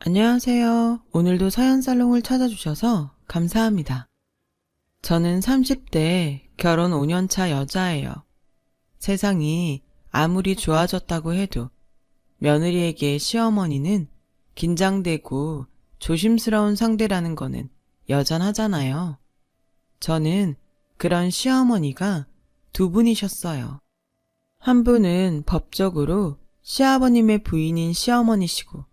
안녕하세요. 오늘도 사연살롱을 찾아주셔서 감사합니다. 저는 30대 결혼 5년차 여자예요. 세상이 아무리 좋아졌다고 해도 며느리에게 시어머니는 긴장되고 조심스러운 상대라는 거는 여전하잖아요. 저는 그런 시어머니가 두 분이셨어요. 한 분은 법적으로 시아버님의 부인인 시어머니시고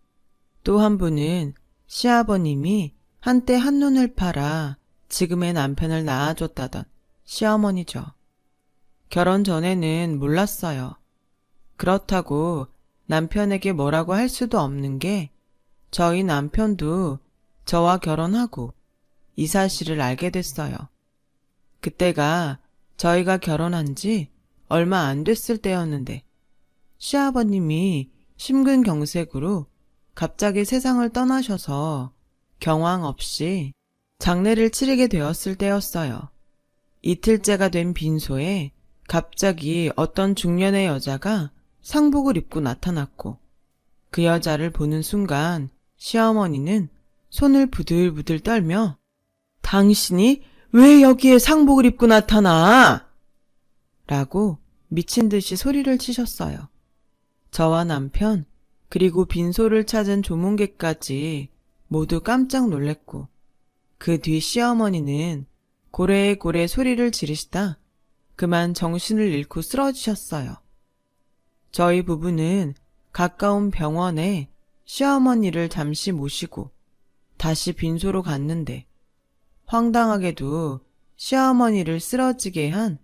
또 한 분은 시아버님이 한때 한눈을 팔아 지금의 남편을 낳아줬다던 시어머니죠. 결혼 전에는 몰랐어요. 그렇다고 남편에게 뭐라고 할 수도 없는 게 저희 남편도 저와 결혼하고 이 사실을 알게 됐어요. 그때가 저희가 결혼한 지 얼마 안 됐을 때였는데 시아버님이 심근경색으로 갑자기 세상을 떠나셔서 경황 없이 장례를 치르게 되었을 때였어요. 이틀째가 된 빈소에 갑자기 어떤 중년의 여자가 상복을 입고 나타났고 그 여자를 보는 순간 시어머니는 손을 부들부들 떨며 당신이 왜 여기에 상복을 입고 나타나? 라고 미친 듯이 소리를 치셨어요. 저와 남편 그리고 빈소를 찾은 조문객까지 모두 깜짝 놀랬고 그 뒤 시어머니는 고래고래 소리를 지르시다 그만 정신을 잃고 쓰러지셨어요. 저희 부부는 가까운 병원에 시어머니를 잠시 모시고 다시 빈소로 갔는데 황당하게도 시어머니를 쓰러지게 한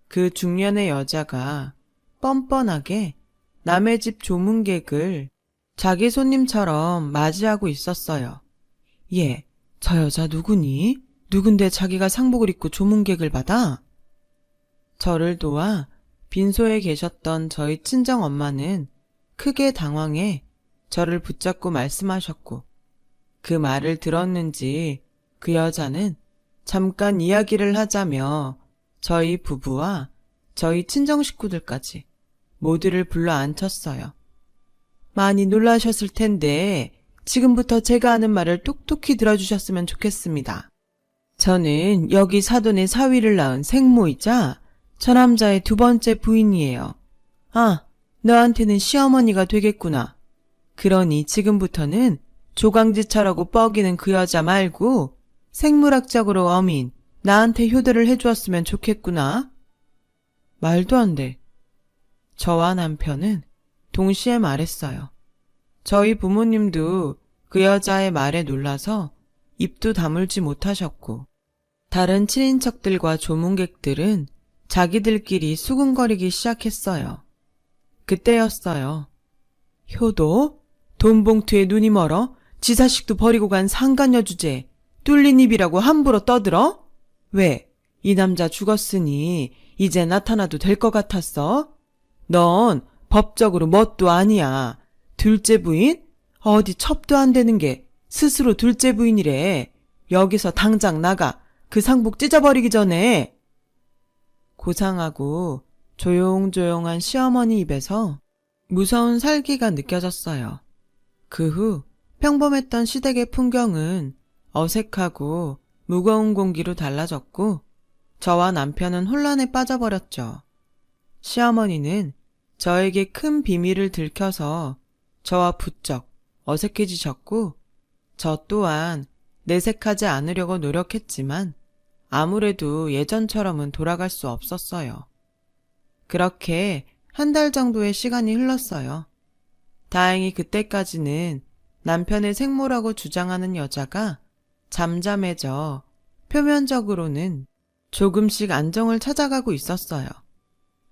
그 중년의 여자가 뻔뻔하게 남의 집 조문객을 자기 손님처럼 맞이하고 있었어요. 얘, 저 여자 누구니? 누군데 자기가 상복을 입고 조문객을 받아? 저를 도와 빈소에 계셨던 저희 친정엄마는 크게 당황해 저를 붙잡고 말씀하셨고 그 말을 들었는지 그 여자는 잠깐 이야기를 하자며 저희 부부와 저희 친정 식구들까지 모두를 불러 앉혔어요. 많이 놀라셨을 텐데 지금부터 제가 하는 말을 똑똑히 들어주셨으면 좋겠습니다. 저는 여기 사돈의 사위를 낳은 생모이자 저 남자의 두 번째 부인이에요. 아, 너한테는 시어머니가 되겠구나. 그러니 지금부터는 조강지처라고 뻐기는 그 여자 말고 생물학적으로 어민, 나한테 효도를 해주었으면 좋겠구나. 말도 안 돼. 저와 남편은 동시에 말했어요. 저희 부모님도 그 여자의 말에 놀라서 입도 다물지 못하셨고 다른 친인척들과 조문객들은 자기들끼리 수군거리기 시작했어요. 그때였어요. 효도? 돈 봉투에 눈이 멀어? 지 자식도 버리고 간 상간녀 주제 뚫린 입이라고 함부로 떠들어? 왜? 이 남자 죽었으니 이제 나타나도 될 것 같았어? 넌 법적으로 뭣도 아니야. 둘째 부인? 어디 첩도 안 되는 게 스스로 둘째 부인이래. 여기서 당장 나가. 그 상복 찢어버리기 전에. 고상하고 조용조용한 시어머니 입에서 무서운 살기가 느껴졌어요. 그 후 평범했던 시댁의 풍경은 어색하고 무거운 공기로 달라졌고 저와 남편은 혼란에 빠져버렸죠. 시어머니는 저에게 큰 비밀을 들켜서 저와 부쩍 어색해지셨고 저 또한 내색하지 않으려고 노력했지만 아무래도 예전처럼은 돌아갈 수 없었어요. 그렇게 한 달 정도의 시간이 흘렀어요. 다행히 그때까지는 남편의 생모라고 주장하는 여자가 잠잠해져 표면적으로는 조금씩 안정을 찾아가고 있었어요.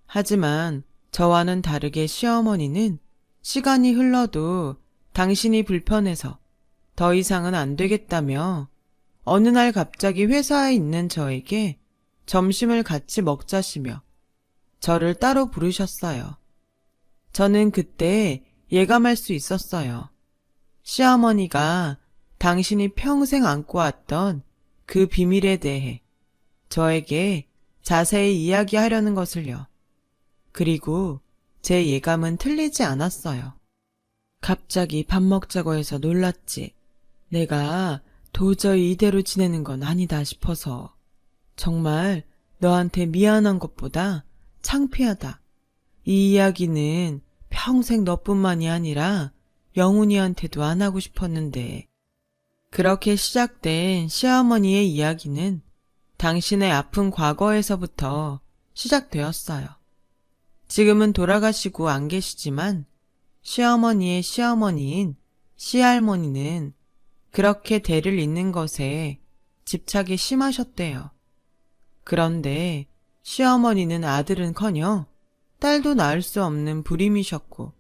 하지만 저와는 다르게 시어머니는 시간이 흘러도 당신이 불편해서 더 이상은 안 되겠다며 어느 날 갑자기 회사에 있는 저에게 점심을 같이 먹자시며 저를 따로 부르셨어요. 저는 그때 예감할 수 있었어요. 시어머니가 당신이 평생 안고 왔던 그 비밀에 대해 저에게 자세히 이야기하려는 것을요. 그리고 제 예감은 틀리지 않았어요. 갑자기 밥 먹자고 해서 놀랐지. 내가 도저히 이대로 지내는 건 아니다 싶어서. 정말 너한테 미안한 것보다 창피하다. 이 이야기는 평생 너뿐만이 아니라 영훈이한테도 안 하고 싶었는데. 그렇게 시작된 시어머니의 이야기는 당신의 아픈 과거에서부터 시작되었어요. 지금은 돌아가시고 안 계시지만 시어머니의 시어머니인 시할머니는 그렇게 대를 잇는 것에 집착이 심하셨대요. 그런데 시어머니는 아들은커녕 딸도 낳을 수 없는 불임이셨고,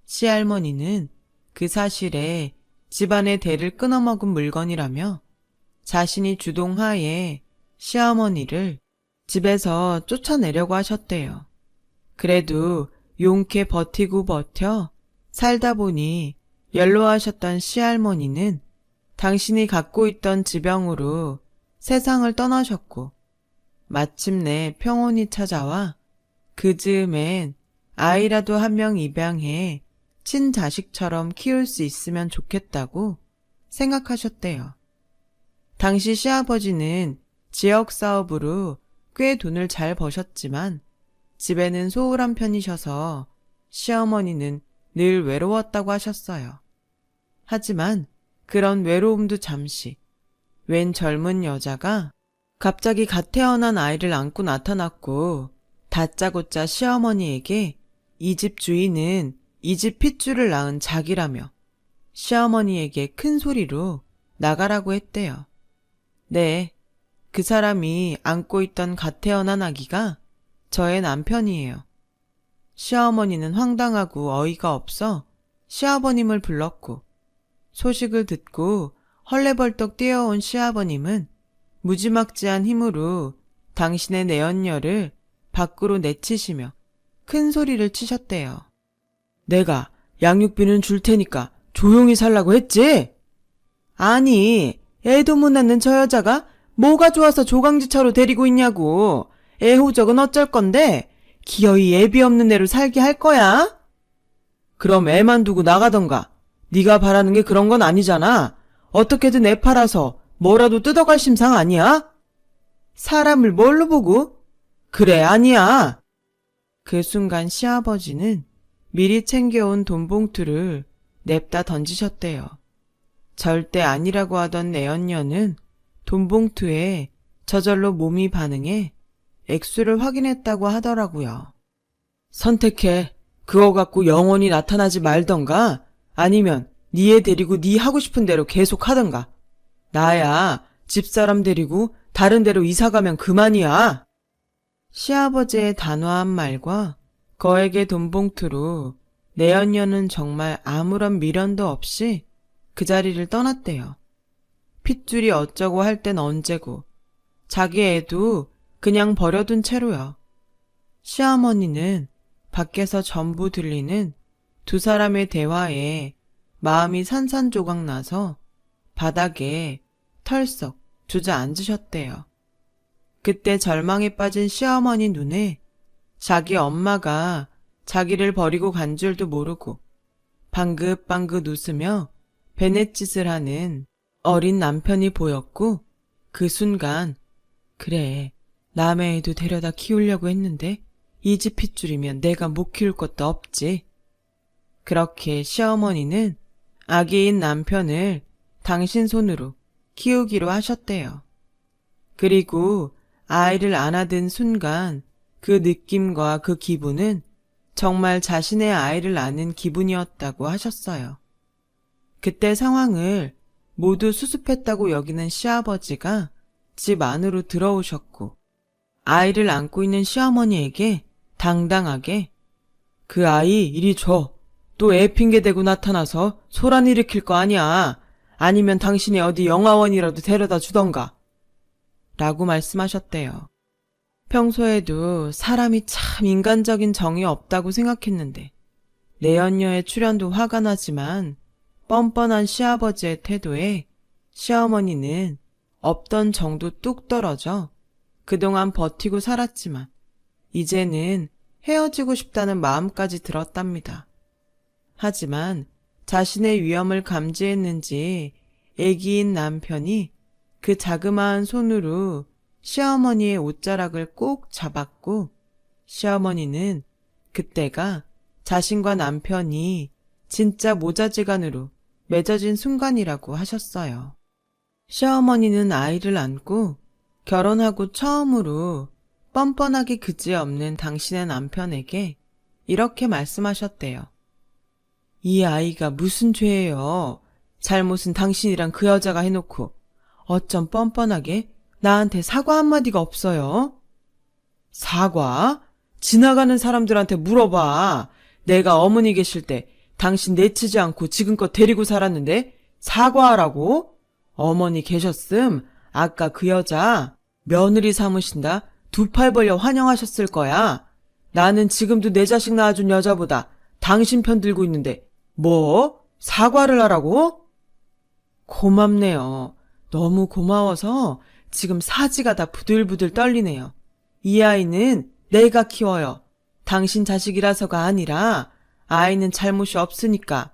시할머니는 그 사실에 집안의 대를 끊어먹은 물건이라며 자신이 주동하에 시어머니를 집에서 쫓아내려고 하셨대요. 그래도 용케 버티고 버텨 살다 보니 연로하셨던 시할머니는 당신이 갖고 있던 지병으로 세상을 떠나셨고, 마침내 평온이 찾아와 그 즈음엔 아이라도 한 명 입양해 친자식처럼 키울 수 있으면 좋겠다고 생각하셨대요. 당시 시아버지는 지역사업으로 꽤 돈을 잘 버셨지만 집에는 소홀한 편이셔서 시어머니는 늘 외로웠다고 하셨어요. 하지만 그런 외로움도 잠시, 웬 젊은 여자가 갑자기 갓 태어난 아이를 안고 나타났고 다짜고짜 시어머니에게 이 집 주인은 이 집 핏줄을 낳은 자기라며 시어머니에게 큰 소리로 나가라고 했대요. 네, 그 사람이 안고 있던 갓 태어난 아기가 저의 남편이에요. 시어머니는 황당하고 어이가 없어 시아버님을 불렀고, 소식을 듣고 헐레벌떡 뛰어온 시아버님은 무지막지한 힘으로 당신의 내연녀를 밖으로 내치시며 큰 소리를 치셨대요. 내가 양육비는 줄 테니까 조용히 살라고 했지? 아니, 애도 못 낳는 저 여자가 뭐가 좋아서 조강지처로 데리고 있냐고. 애호적은 어쩔 건데 기어이 애비 없는 애로 살게 할 거야? 그럼 애만 두고 나가던가. 네가 바라는 게 그런 건 아니잖아. 어떻게든 애 팔아서 뭐라도 뜯어갈 심상 아니야? 사람을 뭘로 보고? 그래, 아니야. 그 순간 시아버지는 미리 챙겨온 돈 봉투를 냅다 던지셨대요. 절대 아니라고 하던 내연녀는 돈 봉투에 저절로 몸이 반응해 액수를 확인했다고 하더라고요. 선택해. 그거 갖고 영원히 나타나지 말던가 아니면 네 애 데리고 네 하고 싶은 대로 계속 하던가. 나야 집사람 데리고 다른 데로 이사가면 그만이야. 시아버지의 단호한 말과 거액의 돈 봉투로 내연녀는 정말 아무런 미련도 없이 그 자리를 떠났대요. 핏줄이 어쩌고 할 땐 언제고 자기 애도 그냥 버려둔 채로요. 시어머니는 밖에서 전부 들리는 두 사람의 대화에 마음이 산산조각 나서 바닥에 털썩 주저앉으셨대요. 그때 절망에 빠진 시어머니 눈에 자기 엄마가 자기를 버리고 간 줄도 모르고 방긋방긋 웃으며 베넷짓을 하는 어린 남편이 보였고, 그 순간 그래, 남의 애도 데려다 키우려고 했는데 이 집 핏줄이면 내가 못 키울 것도 없지. 그렇게 시어머니는 아기인 남편을 당신 손으로 키우기로 하셨대요. 그리고 아이를 안아든 순간 그 느낌과 그 기분은 정말 자신의 아이를 낳는 기분이었다고 하셨어요. 그때 상황을 모두 수습했다고 여기는 시아버지가 집 안으로 들어오셨고, 아이를 안고 있는 시어머니에게 당당하게 그 아이 이리 줘. 또 애 핑계 대고 나타나서 소란 일으킬 거 아니야. 아니면 당신이 어디 영화원이라도 데려다 주던가. 라고 말씀하셨대요. 평소에도 사람이 참 인간적인 정이 없다고 생각했는데 내연녀의 출연도 화가 나지만 뻔뻔한 시아버지의 태도에 시어머니는 없던 정도 뚝 떨어져 그동안 버티고 살았지만 이제는 헤어지고 싶다는 마음까지 들었답니다. 하지만 자신의 위험을 감지했는지 애기인 남편이 그 자그마한 손으로 시어머니의 옷자락을 꼭 잡았고, 시어머니는 그때가 자신과 남편이 진짜 모자지간으로 맺어진 순간이라고 하셨어요. 시어머니는 아이를 안고 결혼하고 처음으로 뻔뻔하게 그지없는 당신의 남편에게 이렇게 말씀하셨대요. 이 아이가 무슨 죄예요? 잘못은 당신이랑 그 여자가 해놓고 어쩜 뻔뻔하게 나한테 사과 한마디가 없어요? 사과? 지나가는 사람들한테 물어봐. 내가 어머니 계실 때 당신 내치지 않고 지금껏 데리고 살았는데 사과하라고? 어머니 계셨음 아까 그 여자 며느리 삼으신다 두 팔 벌려 환영하셨을 거야. 나는 지금도 내 자식 낳아준 여자보다 당신 편 들고 있는데 뭐? 사과를 하라고? 고맙네요. 너무 고마워서 지금 사지가 다 부들부들 떨리네요. 이 아이는 내가 키워요. 당신 자식이라서가 아니라 아이는 잘못이 없으니까.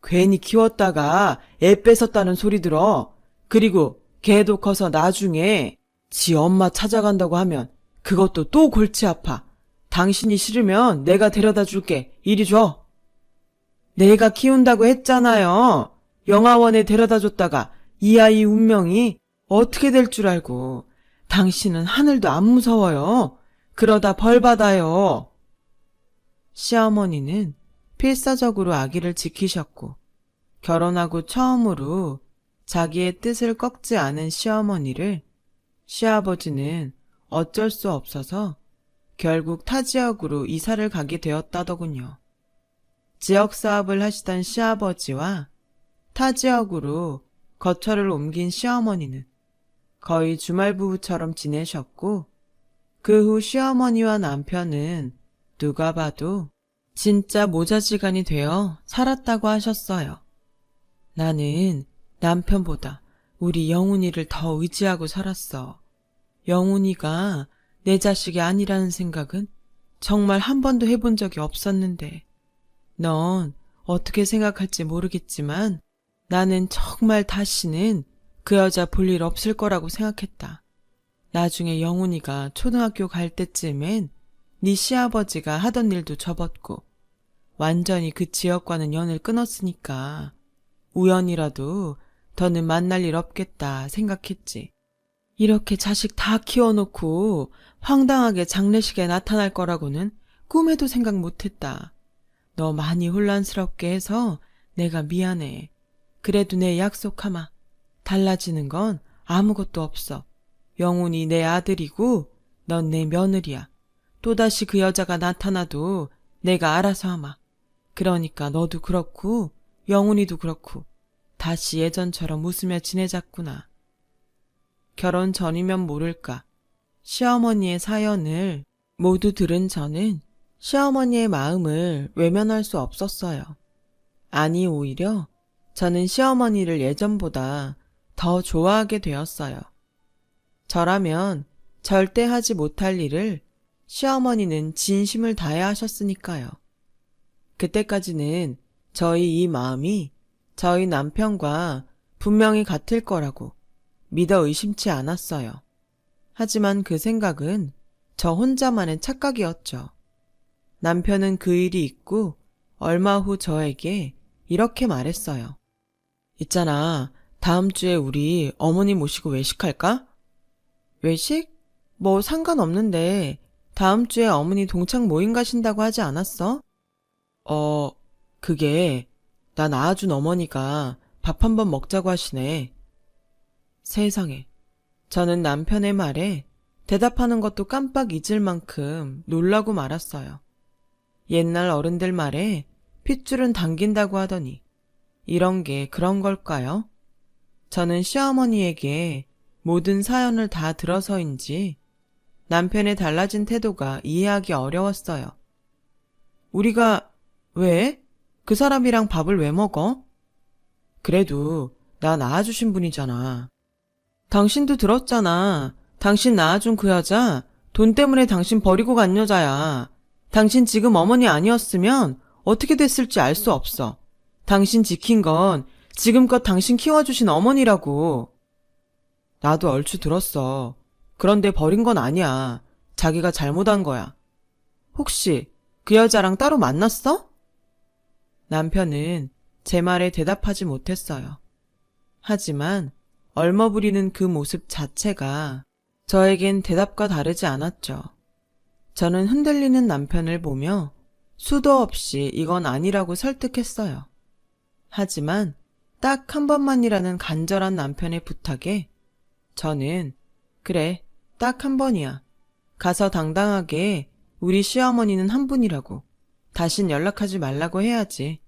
괜히 키웠다가 애 뺏었다는 소리 들어. 그리고 걔도 커서 나중에 지 엄마 찾아간다고 하면 그것도 또 골치 아파. 당신이 싫으면 내가 데려다 줄게. 이리 줘. 내가 키운다고 했잖아요. 영화원에 데려다 줬다가 이 아이 운명이 어떻게 될 줄 알고. 당신은 하늘도 안 무서워요. 그러다 벌 받아요. 시어머니는 필사적으로 아기를 지키셨고, 결혼하고 처음으로 자기의 뜻을 꺾지 않은 시어머니를 시아버지는 어쩔 수 없어서 결국 타 지역으로 이사를 가게 되었다더군요. 지역 사업을 하시던 시아버지와 타 지역으로 거처를 옮긴 시어머니는 거의 주말 부부처럼 지내셨고, 그 후 시어머니와 남편은 누가 봐도 진짜 모자지간이 되어 살았다고 하셨어요. 나는 남편보다 우리 영훈이를 더 의지하고 살았어. 영훈이가 내 자식이 아니라는 생각은 정말 한 번도 해본 적이 없었는데, 넌 어떻게 생각할지 모르겠지만 나는 정말 다시는 그 여자 볼 일 없을 거라고 생각했다. 나중에 영훈이가 초등학교 갈 때쯤엔 네 시아버지가 하던 일도 접었고 완전히 그 지역과는 연을 끊었으니까 우연이라도 더는 만날 일 없겠다 생각했지. 이렇게 자식 다 키워놓고 황당하게 장례식에 나타날 거라고는 꿈에도 생각 못했다. 너 많이 혼란스럽게 해서 내가 미안해. 그래도 내 약속하마. 달라지는 건 아무것도 없어. 영훈이 내 아들이고 넌 내 며느리야. 또다시 그 여자가 나타나도 내가 알아서 하마. 그러니까 너도 그렇고 영훈이도 그렇고 다시 예전처럼 웃으며 지내자꾸나. 결혼 전이면 모를까. 시어머니의 사연을 모두 들은 저는 시어머니의 마음을 외면할 수 없었어요. 아니, 오히려 저는 시어머니를 예전보다 더 좋아하게 되었어요. 저라면 절대 하지 못할 일을 시어머니는 진심을 다해 하셨으니까요. 그때까지는 저희 이 마음이 저희 남편과 분명히 같을 거라고 믿어 의심치 않았어요. 하지만 그 생각은 저 혼자만의 착각이었죠. 남편은 그 일이 있고 얼마 후 저에게 이렇게 말했어요. 있잖아, 다음 주에 우리 어머니 모시고 외식할까? 외식? 뭐 상관없는데 다음 주에 어머니 동창 모임 가신다고 하지 않았어? 그게 나 낳아준 어머니가 밥 한번 먹자고 하시네. 세상에, 저는 남편의 말에 대답하는 것도 깜빡 잊을 만큼 놀라고 말았어요. 옛날 어른들 말에 핏줄은 당긴다고 하더니 이런 게 그런 걸까요? 저는 시어머니에게 모든 사연을 다 들어서인지 남편의 달라진 태도가 이해하기 어려웠어요. 우리가 왜? 그 사람이랑 밥을 왜 먹어? 그래도 나 낳아주신 분이잖아. 당신도 들었잖아. 당신 낳아준 그 여자 돈 때문에 당신 버리고 간 여자야. 당신 지금 어머니 아니었으면 어떻게 됐을지 알 수 없어. 당신 지킨 건 지금껏 당신 키워주신 어머니라고. 나도 얼추 들었어. 그런데 버린 건 아니야. 자기가 잘못한 거야. 혹시 그 여자랑 따로 만났어? 남편은 제 말에 대답하지 못했어요. 하지만 얼머부리는 그 모습 자체가 저에겐 대답과 다르지 않았죠. 저는 흔들리는 남편을 보며 수도 없이 이건 아니라고 설득했어요. 하지만 딱 한 번만이라는 간절한 남편의 부탁에 저는 그래, 딱 한 번이야. 가서 당당하게 우리 시어머니는 한 분이라고 다신 연락하지 말라고 해야지.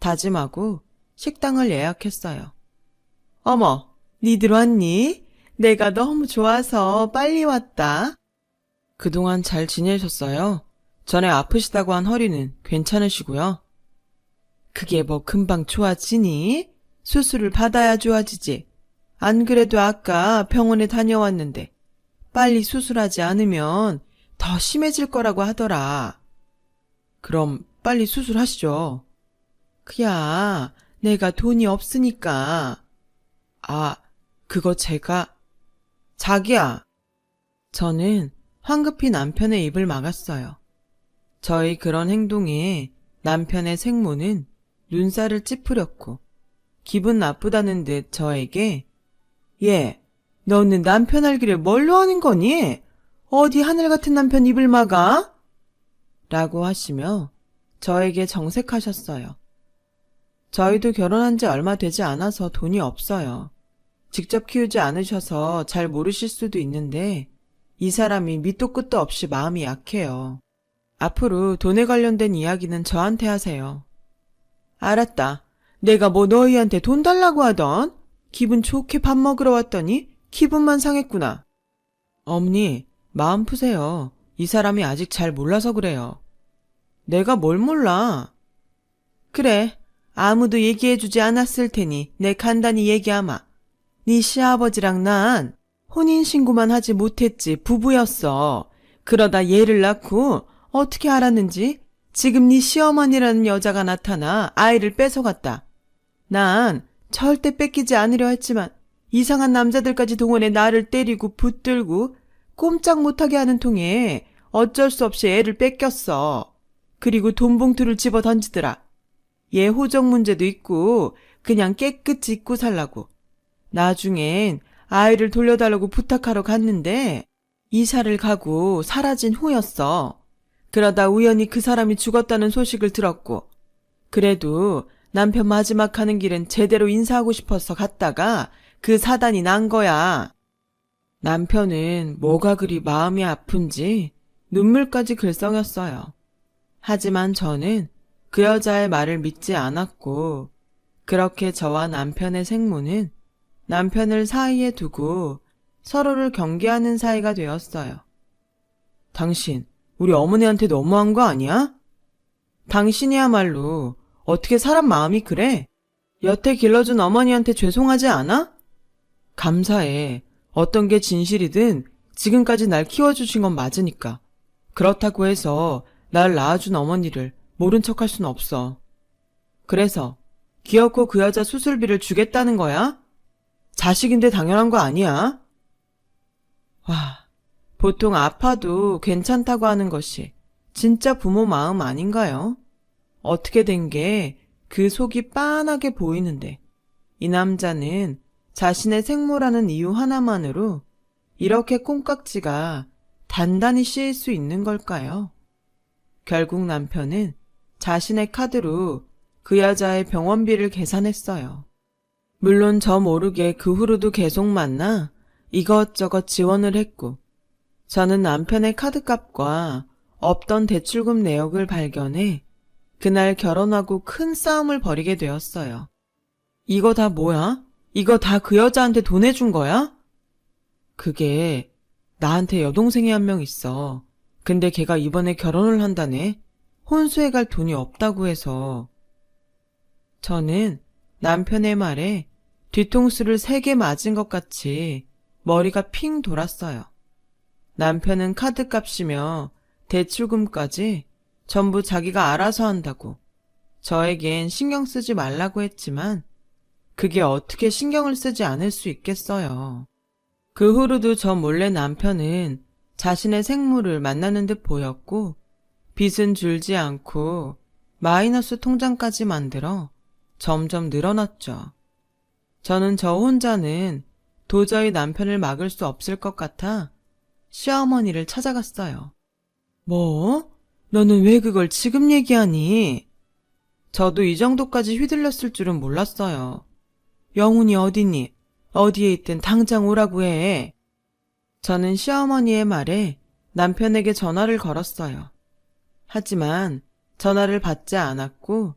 다짐하고 식당을 예약했어요. 어머, 니들 왔니? 내가 너무 좋아서 빨리 왔다. 그동안 잘 지내셨어요? 전에 아프시다고 한 허리는 괜찮으시고요? 그게 뭐 금방 좋아지니? 수술을 받아야 좋아지지. 안 그래도 아까 병원에 다녀왔는데 빨리 수술하지 않으면 더 심해질 거라고 하더라. 그럼 빨리 수술하시죠. 그야 내가 돈이 없으니까. 아, 그거 제가... 자기야. 저는 황급히 남편의 입을 막았어요. 저의 그런 행동에 남편의 생모는 눈살을 찌푸렸고 기분 나쁘다는 듯 저에게 얘, 너는 남편 알기를 뭘로 하는 거니? 어디 하늘 같은 남편 입을 막아? 라고 하시며 저에게 정색하셨어요. 저희도 결혼한 지 얼마 되지 않아서 돈이 없어요. 직접 키우지 않으셔서 잘 모르실 수도 있는데 이 사람이 밑도 끝도 없이 마음이 약해요. 앞으로 돈에 관련된 이야기는 저한테 하세요. 알았다. 내가 뭐 너희한테 돈 달라고 하던? 기분 좋게 밥 먹으러 왔더니 기분만 상했구나. 어머니, 마음 푸세요. 이 사람이 아직 잘 몰라서 그래요. 내가 뭘 몰라? 그래, 아무도 얘기해주지 않았을 테니 내 간단히 얘기하마. 네 시아버지랑 난 혼인신고만 하지 못했지 부부였어. 그러다 얘를 낳고 어떻게 알았는지 지금 네 시어머니라는 여자가 나타나 아이를 뺏어갔다. 난 절대 뺏기지 않으려 했지만 이상한 남자들까지 동원해 나를 때리고 붙들고 꼼짝 못하게 하는 통에 어쩔 수 없이 애를 뺏겼어. 그리고 돈 봉투를 집어 던지더라. 얘 호적 문제도 있고 그냥 깨끗이 잊고 살라고. 나중엔 아이를 돌려달라고 부탁하러 갔는데 이사를 가고 사라진 후였어. 그러다 우연히 그 사람이 죽었다는 소식을 들었고 그래도 남편 마지막 가는 길은 제대로 인사하고 싶어서 갔다가 그 사단이 난 거야. 남편은 뭐가 그리 마음이 아픈지 눈물까지 글썽였어요. 하지만 저는 그 여자의 말을 믿지 않았고 그렇게 저와 남편의 생모는 남편을 사이에 두고 서로를 경계하는 사이가 되었어요. 당신, 우리 어머니한테 너무한 거 아니야? 당신이야말로 어떻게 사람 마음이 그래? 여태 길러준 어머니한테 죄송하지 않아? 감사해. 어떤 게 진실이든 지금까지 날 키워주신 건 맞으니까. 그렇다고 해서 날 낳아준 어머니를 모른 척할 순 없어. 그래서 기어코 그 여자 수술비를 주겠다는 거야? 자식인데 당연한 거 아니야? 와, 보통 아파도 괜찮다고 하는 것이 진짜 부모 마음 아닌가요? 어떻게 된 게 그 속이 빤하게 보이는데 이 남자는 자신의 생모라는 이유 하나만으로 이렇게 콩깍지가 단단히 씌일 수 있는 걸까요? 결국 남편은 자신의 카드로 그 여자의 병원비를 계산했어요. 물론 저 모르게 그 후로도 계속 만나 이것저것 지원을 했고 저는 남편의 카드값과 없던 대출금 내역을 발견해 그날 결혼하고 큰 싸움을 벌이게 되었어요. 이거 다 뭐야? 이거 다 그 여자한테 돈 내준 거야? 그게 나한테 여동생이 한 명 있어. 근데 걔가 이번에 결혼을 한다네. 혼수해 갈 돈이 없다고 해서. 저는 남편의 말에 뒤통수를 3개 맞은 것 같이 머리가 핑 돌았어요. 남편은 카드값이며 대출금까지 전부 자기가 알아서 한다고 저에겐 신경 쓰지 말라고 했지만 그게 어떻게 신경을 쓰지 않을 수 있겠어요. 그 후로도 저 몰래 남편은 자신의 생모를 만나는 듯 보였고 빚은 줄지 않고 마이너스 통장까지 만들어 점점 늘어났죠. 저는 저 혼자는 도저히 남편을 막을 수 없을 것 같아 시어머니를 찾아갔어요. 뭐? 너는 왜 그걸 지금 얘기하니? 저도 이 정도까지 휘둘렸을 줄은 몰랐어요. 영훈이 어디니? 어디에 있든 당장 오라고 해. 저는 시어머니의 말에 남편에게 전화를 걸었어요. 하지만 전화를 받지 않았고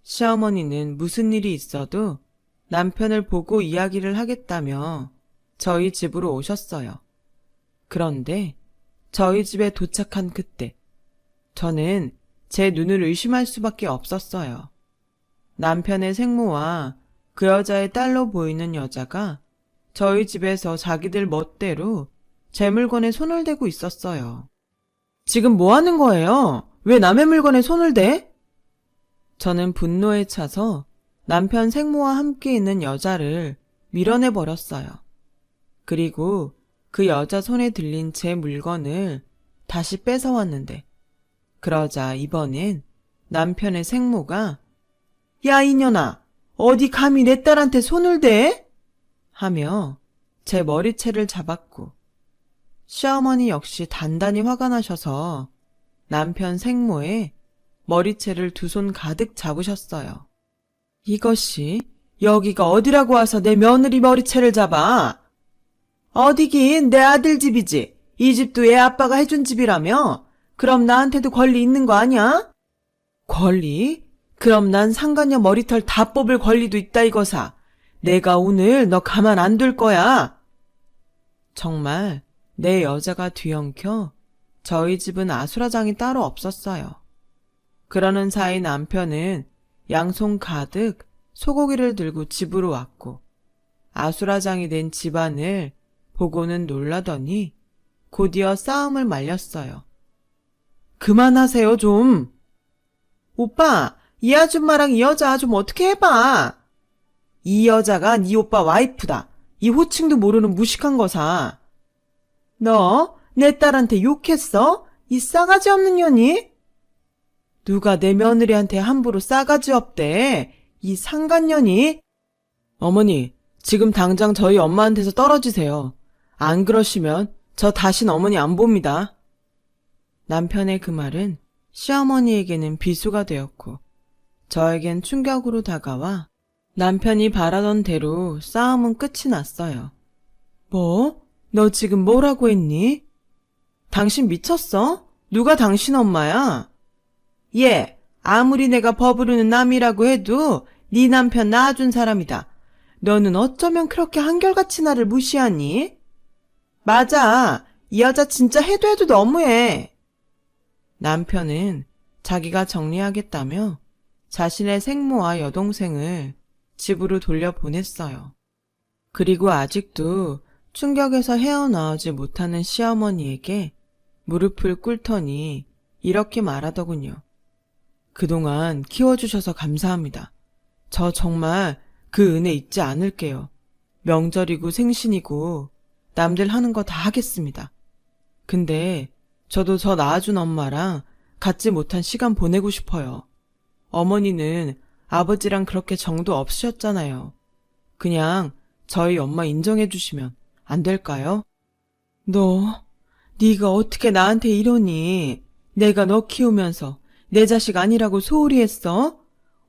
시어머니는 무슨 일이 있어도 남편을 보고 이야기를 하겠다며 저희 집으로 오셨어요. 그런데 저희 집에 도착한 그때 저는 제 눈을 의심할 수밖에 없었어요. 남편의 생모와 그 여자의 딸로 보이는 여자가 저희 집에서 자기들 멋대로 제 물건에 손을 대고 있었어요. 지금 뭐 하는 거예요? 왜 남의 물건에 손을 대? 저는 분노에 차서 남편 생모와 함께 있는 여자를 밀어내버렸어요. 그리고 그 여자 손에 들린 제 물건을 다시 뺏어왔는데 그러자 이번엔 남편의 생모가 야 이년아 어디 감히 내 딸한테 손을 대? 하며 제 머리채를 잡았고 시어머니 역시 단단히 화가 나셔서 남편 생모의 머리채를 두 손 가득 잡으셨어요. 이것이 여기가 어디라고 와서 내 며느리 머리채를 잡아? 어디긴 내 아들 집이지. 이 집도 얘 아빠가 해준 집이라며? 그럼 나한테도 권리 있는 거 아니야? 권리? 그럼 난 상간녀 머리털 다 뽑을 권리도 있다 이거사. 내가 오늘 너 가만 안 둘 거야. 정말 내 여자가 뒤엉켜 저희 집은 아수라장이 따로 없었어요. 그러는 사이 남편은 양손 가득 소고기를 들고 집으로 왔고 아수라장이 된 집안을 보고는 놀라더니 곧이어 싸움을 말렸어요. 그만하세요 좀. 오빠 이 아줌마랑 이 여자 좀 어떻게 해봐. 이 여자가 네 오빠 와이프다. 이 호칭도 모르는 무식한 거사. 너 내 딸한테 욕했어? 이 싸가지 없는 년이? 누가 내 며느리한테 함부로 싸가지 없대. 이 상간년이? 어머니, 지금 당장 저희 엄마한테서 떨어지세요. 안 그러시면 저 다신 어머니 안 봅니다. 남편의 그 말은 시어머니에게는 비수가 되었고 저에겐 충격으로 다가와 남편이 바라던 대로 싸움은 끝이 났어요. 뭐? 너 지금 뭐라고 했니? 당신 미쳤어? 누가 당신 엄마야? 예, 아무리 내가 버부르는 남이라고 해도 네 남편 낳아준 사람이다. 너는 어쩌면 그렇게 한결같이 나를 무시하니? 맞아, 이 여자 진짜 해도 해도 너무해. 남편은 자기가 정리하겠다며 자신의 생모와 여동생을 집으로 돌려보냈어요. 그리고 아직도 충격에서 헤어나오지 못하는 시어머니에게 무릎을 꿇더니 이렇게 말하더군요. 그동안 키워주셔서 감사합니다. 저 정말 그 은혜 잊지 않을게요. 명절이고 생신이고 남들 하는 거 다 하겠습니다. 근데 저도 저 낳아준 엄마랑 갖지 못한 시간 보내고 싶어요. 어머니는 아버지랑 그렇게 정도 없으셨잖아요. 그냥 저희 엄마 인정해 주시면 안 될까요? 네가 어떻게 나한테 이러니? 내가 너 키우면서 내 자식 아니라고 소홀히 했어?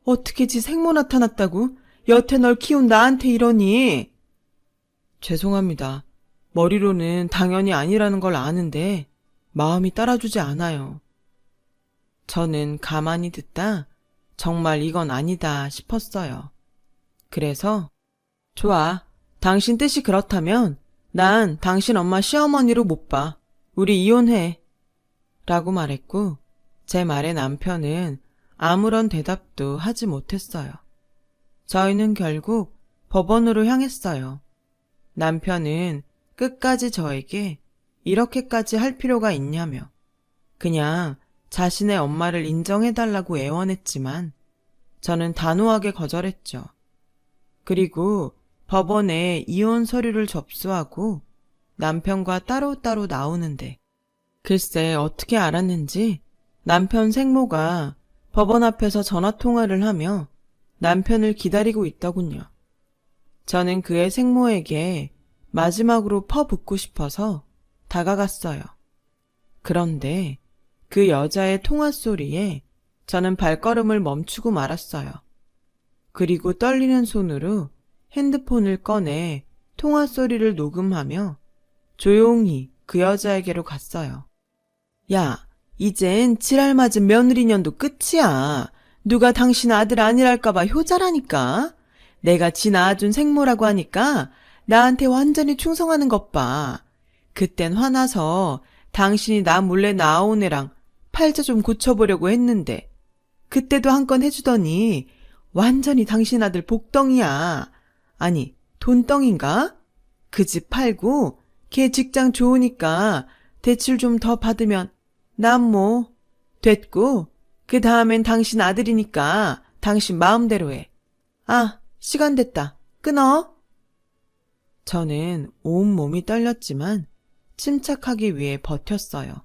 어떻게 지 생모 나타났다고 여태 널 키운 나한테 이러니? 죄송합니다. 머리로는 당연히 아니라는 걸 아는데 마음이 따라주지 않아요. 저는 가만히 듣다 정말 이건 아니다 싶었어요. 그래서 좋아. 당신 뜻이 그렇다면 난 당신 엄마 시어머니로 못 봐. 우리 이혼해. 라고 말했고 제 말에 남편은 아무런 대답도 하지 못했어요. 저희는 결국 법원으로 향했어요. 남편은 끝까지 저에게 이렇게까지 할 필요가 있냐며 그냥 자신의 엄마를 인정해달라고 애원했지만 저는 단호하게 거절했죠. 그리고 법원에 이혼 서류를 접수하고 남편과 따로따로 나오는데 글쎄 어떻게 알았는지 남편 생모가 법원 앞에서 전화통화를 하며 남편을 기다리고 있더군요. 저는 그의 생모에게 마지막으로 퍼붓고 싶어서 다가갔어요. 그런데 그 여자의 통화 소리에 저는 발걸음을 멈추고 말았어요. 그리고 떨리는 손으로 핸드폰을 꺼내 통화 소리를 녹음하며 조용히 그 여자에게로 갔어요. 야, 이젠 지랄 맞은 며느리년도 끝이야. 누가 당신 아들 아니랄까봐 효자라니까. 내가 지 낳아준 생모라고 하니까 나한테 완전히 충성하는 것 봐. 그땐 화나서 당신이 나 몰래 낳아온 애랑 팔자 좀 고쳐보려고 했는데 그때도 한 건 해주더니 완전히 당신 아들 복덩이야. 아니, 돈덩인가? 그 집 팔고 걔 직장 좋으니까 대출 좀 더 받으면 난 뭐 됐고 그 다음엔 당신 아들이니까 당신 마음대로 해. 아, 시간 됐다. 끊어. 저는 온몸이 떨렸지만 침착하기 위해 버텼어요.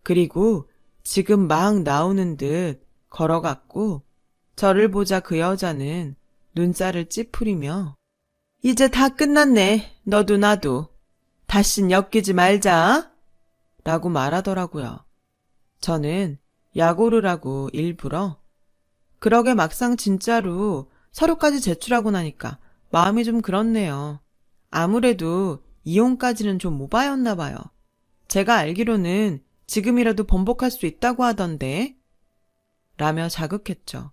그리고 지금 막 나오는 듯 걸어갔고 저를 보자 그 여자는 눈살을 찌푸리며 이제 다 끝났네. 너도 나도. 다신 엮이지 말자. 라고 말하더라고요. 저는 약오를 하고 일부러 그러게 막상 진짜로 서류까지 제출하고 나니까 마음이 좀 그렇네요. 아무래도 이혼까지는 좀 오바였나 봐요. 제가 알기로는 지금이라도 번복할 수 있다고 하던데 라며 자극했죠.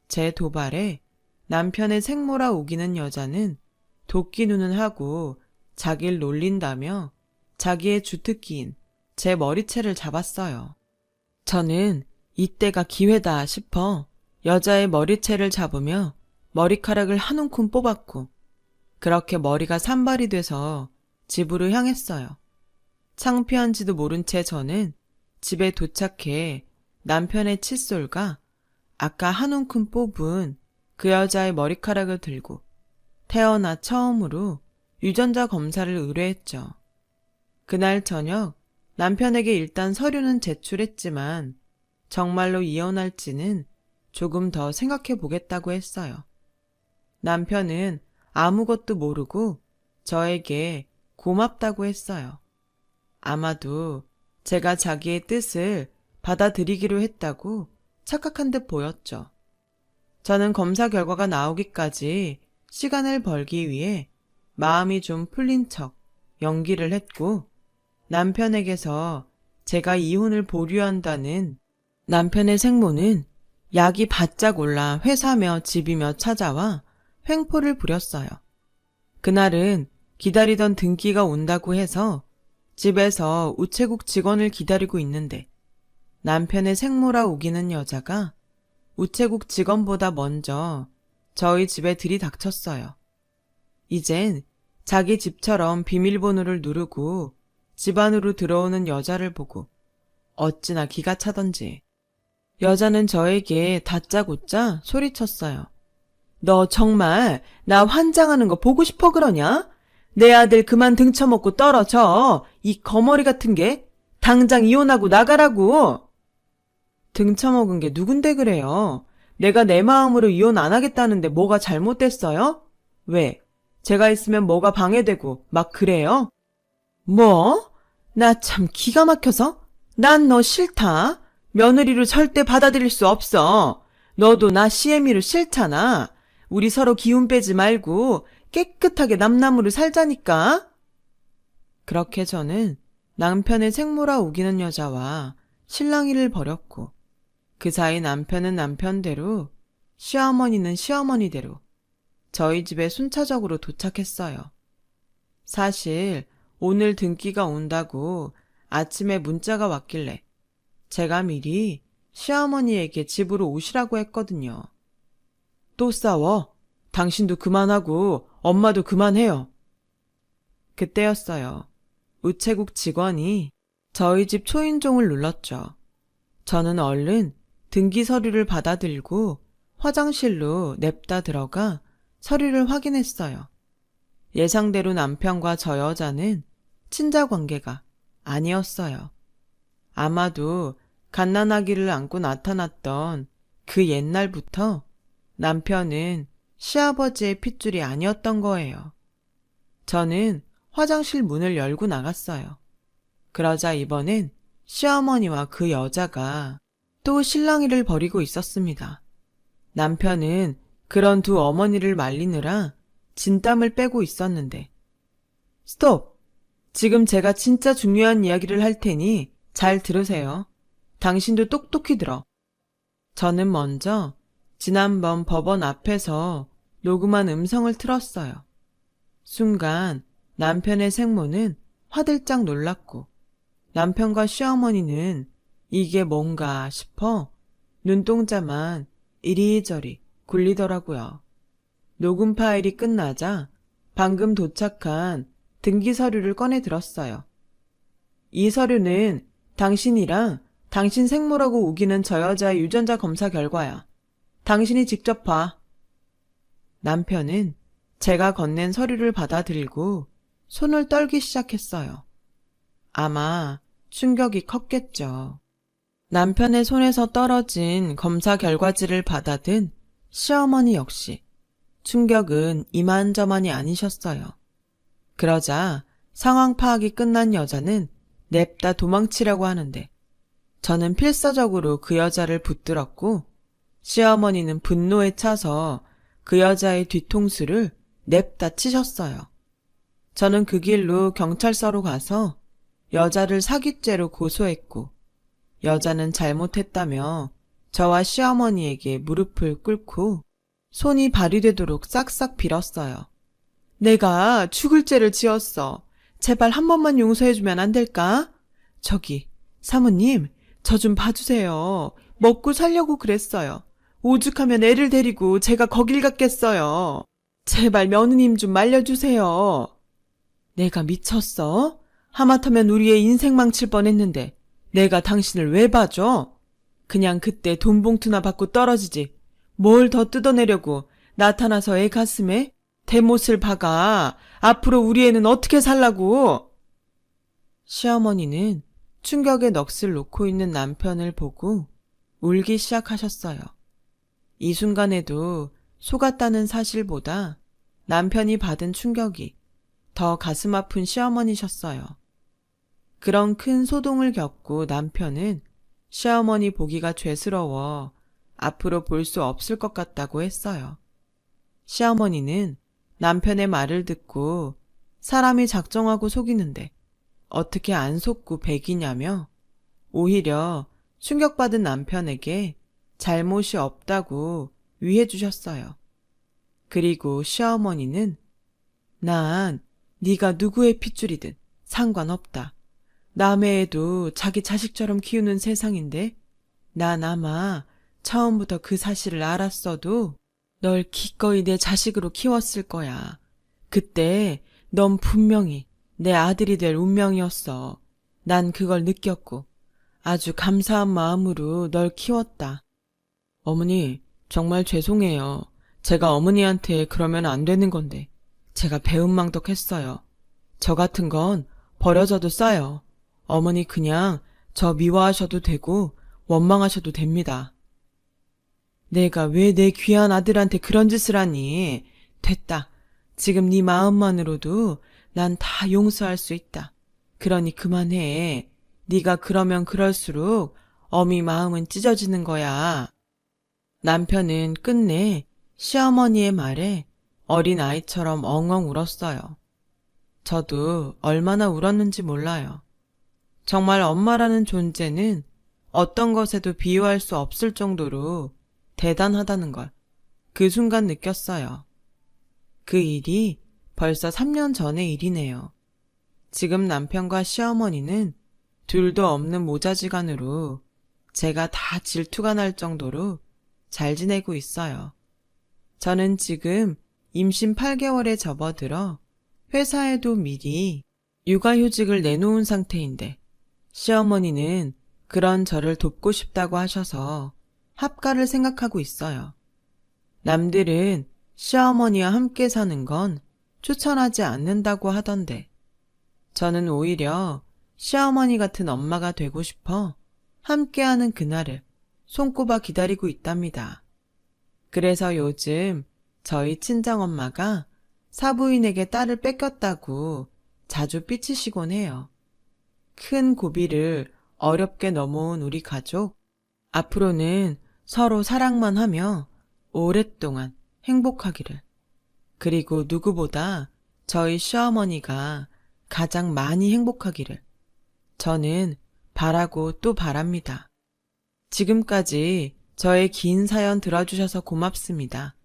제 도발에 남편의 생모라 우기는 여자는 도끼 눈을 하고 자기를 놀린다며 자기의 주특기인 제 머리채를 잡았어요. 저는 이때가 기회다 싶어 여자의 머리채를 잡으며 머리카락을 한 움큼 뽑았고 그렇게 머리가 산발이 돼서 집으로 향했어요. 창피한지도 모른 채 저는 집에 도착해 남편의 칫솔과 아까 한 움큼 뽑은 그 여자의 머리카락을 들고 태어나 처음으로 유전자 검사를 의뢰했죠. 그날 저녁 남편에게 일단 서류는 제출했지만 정말로 이혼할지는 조금 더 생각해 보겠다고 했어요. 남편은 아무것도 모르고 저에게 고맙다고 했어요. 아마도 제가 자기의 뜻을 받아들이기로 했다고 착각한 듯 보였죠. 저는 검사 결과가 나오기까지 시간을 벌기 위해 마음이 좀 풀린 척 연기를 했고 남편에게서 제가 이혼을 보류한다는 남편의 생모는 약이 바짝 올라 회사며 집이며 찾아와 횡포를 부렸어요. 그날은 기다리던 등기가 온다고 해서 집에서 우체국 직원을 기다리고 있는데 남편의 생모라 우기는 여자가 우체국 직원보다 먼저 저희 집에 들이닥쳤어요. 이젠 자기 집처럼 비밀번호를 누르고 집 안으로 들어오는 여자를 보고 어찌나 기가 차던지 여자는 저에게 다짜고짜 소리쳤어요. 너 정말 나 환장하는 거 보고 싶어 그러냐? 내 아들 그만 등쳐먹고 떨어져. 이 거머리 같은 게 당장 이혼하고 나가라고. 등쳐먹은 게 누군데 그래요? 내가 내 마음으로 이혼 안 하겠다는데 뭐가 잘못됐어요? 왜? 제가 있으면 뭐가 방해되고 막 그래요? 뭐? 나 참 기가 막혀서? 난 너 싫다. 며느리로 절대 받아들일 수 없어. 너도 나 시애미로 싫잖아. 우리 서로 기운 빼지 말고 깨끗하게 남남으로 살자니까. 그렇게 저는 남편의 생모라 우기는 여자와 실랑이를 벌였고 그 사이 남편은 남편대로 시어머니는 시어머니대로 저희 집에 순차적으로 도착했어요. 사실 오늘 등기가 온다고 아침에 문자가 왔길래 제가 미리 시어머니에게 집으로 오시라고 했거든요. 또 싸워. 당신도 그만하고 엄마도 그만해요. 그때였어요. 우체국 직원이 저희 집 초인종을 눌렀죠. 저는 얼른 등기 서류를 받아들고 화장실로 냅다 들어가 서류를 확인했어요. 예상대로 남편과 저 여자는 친자 관계가 아니었어요. 아마도 갓난아기를 안고 나타났던 그 옛날부터 남편은 시아버지의 핏줄이 아니었던 거예요. 저는 화장실 문을 열고 나갔어요. 그러자 이번엔 시어머니와 그 여자가 또 실랑이를 벌이고 있었습니다. 남편은 그런 두 어머니를 말리느라 진땀을 빼고 있었는데, 스톱! 지금 제가 진짜 중요한 이야기를 할 테니 잘 들으세요. 당신도 똑똑히 들어. 저는 먼저 지난번 법원 앞에서 녹음한 음성을 틀었어요. 순간 남편의 생모는 화들짝 놀랐고 남편과 시어머니는 이게 뭔가 싶어 눈동자만 이리저리 굴리더라고요. 녹음 파일이 끝나자 방금 도착한 등기 서류를 꺼내 들었어요. 이 서류는 당신이랑 당신 생모라고 우기는 저 여자의 유전자 검사 결과야. 당신이 직접 봐. 남편은 제가 건넨 서류를 받아들이고 손을 떨기 시작했어요. 아마 충격이 컸겠죠. 남편의 손에서 떨어진 검사 결과지를 받아든 시어머니 역시 충격은 이만저만이 아니셨어요. 그러자 상황 파악이 끝난 여자는 냅다 도망치려고 하는데 저는 필사적으로 그 여자를 붙들었고 시어머니는 분노에 차서 그 여자의 뒤통수를 냅다 치셨어요. 저는 그 길로 경찰서로 가서 여자를 사기죄로 고소했고 여자는 잘못했다며 저와 시어머니에게 무릎을 꿇고 손이 발휘되도록 싹싹 빌었어요. 내가 죽을 죄를 지었어. 제발 한 번만 용서해주면 안 될까? 저기 사모님, 저 좀 봐주세요. 먹고 살려고 그랬어요. 오죽하면 애를 데리고 제가 거길 갔겠어요. 제발 며느님 좀 말려주세요. 내가 미쳤어? 하마터면 우리의 인생 망칠 뻔했는데 내가 당신을 왜 봐줘? 그냥 그때 돈 봉투나 받고 떨어지지. 뭘 더 뜯어내려고 나타나서 애 가슴에 대못을 박아. 앞으로 우리 애는 어떻게 살라고? 시어머니는 충격의 넋을 놓고 있는 남편을 보고 울기 시작하셨어요. 이 순간에도 속았다는 사실보다 남편이 받은 충격이 더 가슴 아픈 시어머니셨어요. 그런 큰 소동을 겪고 남편은 시어머니 보기가 죄스러워 앞으로 볼 수 없을 것 같다고 했어요. 시어머니는 남편의 말을 듣고 사람이 작정하고 속이는데 어떻게 안 속고 배기냐며 오히려 충격받은 남편에게 잘못이 없다고 위해 주셨어요. 그리고 시어머니는 난 네가 누구의 핏줄이든 상관없다. 남의 애도 자기 자식처럼 키우는 세상인데 난 아마 처음부터 그 사실을 알았어도 널 기꺼이 내 자식으로 키웠을 거야. 그때 넌 분명히 내 아들이 될 운명이었어. 난 그걸 느꼈고 아주 감사한 마음으로 널 키웠다. 어머니, 정말 죄송해요. 제가 어머니한테 그러면 안 되는 건데 제가 배은망덕했어요. 저 같은 건 버려져도 싸요. 어머니 그냥 저 미워하셔도 되고 원망하셔도 됩니다. 내가 왜 내 귀한 아들한테 그런 짓을 하니? 됐다. 지금 네 마음만으로도 난 다 용서할 수 있다. 그러니 그만해. 네가 그러면 그럴수록 어미 마음은 찢어지는 거야. 남편은 끝내 시어머니의 말에 어린 아이처럼 엉엉 울었어요. 저도 얼마나 울었는지 몰라요. 정말 엄마라는 존재는 어떤 것에도 비유할 수 없을 정도로 대단하다는 걸 그 순간 느꼈어요. 그 일이 벌써 3년 전의 일이네요. 지금 남편과 시어머니는 둘도 없는 모자지간으로 제가 다 질투가 날 정도로 잘 지내고 있어요. 저는 지금 임신 8개월에 접어들어 회사에도 미리 육아휴직을 내놓은 상태인데 시어머니는 그런 저를 돕고 싶다고 하셔서 합가를 생각하고 있어요. 남들은 시어머니와 함께 사는 건 추천하지 않는다고 하던데, 저는 오히려 시어머니 같은 엄마가 되고 싶어 함께하는 그날을 손꼽아 기다리고 있답니다. 그래서 요즘 저희 친정엄마가 사부인에게 딸을 뺏겼다고 자주 삐치시곤 해요. 큰 고비를 어렵게 넘어온 우리 가족, 앞으로는 서로 사랑만 하며 오랫동안 행복하기를. 그리고 누구보다 저희 시어머니가 가장 많이 행복하기를 저는 바라고 또 바랍니다. 지금까지 저의 긴 사연 들어주셔서 고맙습니다.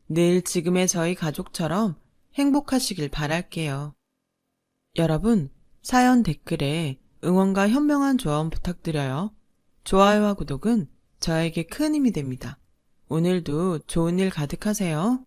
늘 지금의 저희 가족처럼 행복하시길 바랄게요. 여러분, 사연 댓글에 응원과 현명한 조언 부탁드려요. 좋아요와 구독은 저에게 큰 힘이 됩니다. 오늘도 좋은 일 가득하세요.